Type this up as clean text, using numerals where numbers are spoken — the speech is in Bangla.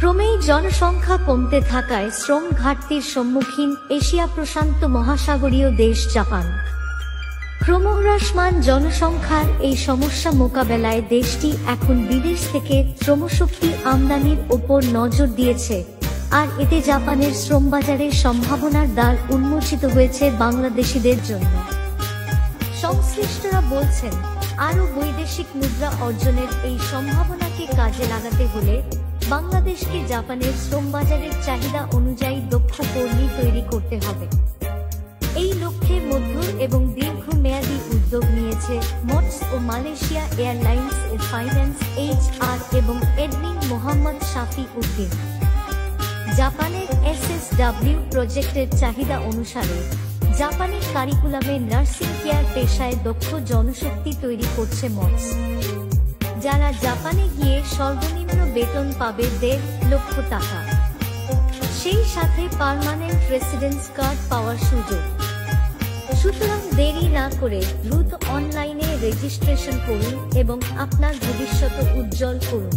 ক্রমেই জনসংখ্যা কমতে থাকায় শ্রম ঘাটতির সম্মুখীন এশিয়া প্রশান্ত মহাসাগরীয় দেশ জাপান। ক্রমহ্রাসমান জনসংখ্যার এই সমস্যা মোকাবেলায় দেশটি এখন বিদেশ থেকে শ্রমশক্তি আমদানির ওপর নজর দিয়েছে, আর এতে জাপানের শ্রমবাজারের সম্ভাবনার দ্বার উন্মোচিত হয়েছে বাংলাদেশিদের জন্য। সংশ্লিষ্টরা বলছেন, আরও বৈদেশিক মুদ্রা অর্জনের এই সম্ভাবনাকে কাজে লাগাতে হলে বাংলাদেশকে জাপানের শ্রমবাজারের চাহিদা অনুযায়ী দক্ষ কর্মী তৈরি করতে হবে। এই লক্ষ্যে মধ্য এবং দীর্ঘমেয়াদী উদ্যোগ নিয়েছে মটস ও মালয়েশিয়া এয়ারলাইন্স এর ফাইন্যান্স, HR এবং এডমিন মোহাম্মদ শাফি উদ্দিন। জাপানের SSW প্রজেক্টের চাহিদা অনুসারে জাপানের কারিকুলামে নার্সিং কেয়ার পেশায় দক্ষ জনশক্তি তৈরি করছে মটস, যারা জাপানে গিয়ে সর্বনিম্ন বেতন পাবে 1.5 লক্ষ টাকা, সেই সাথে পার্মানেন্ট রেসিডেন্স কার্ড পাওয়ার সুযোগ। সুতরাং দেরি না করে দ্রুত অনলাইনে রেজিস্ট্রেশন করুন এবং আপনার ভবিষ্যৎ উজ্জ্বল করুন।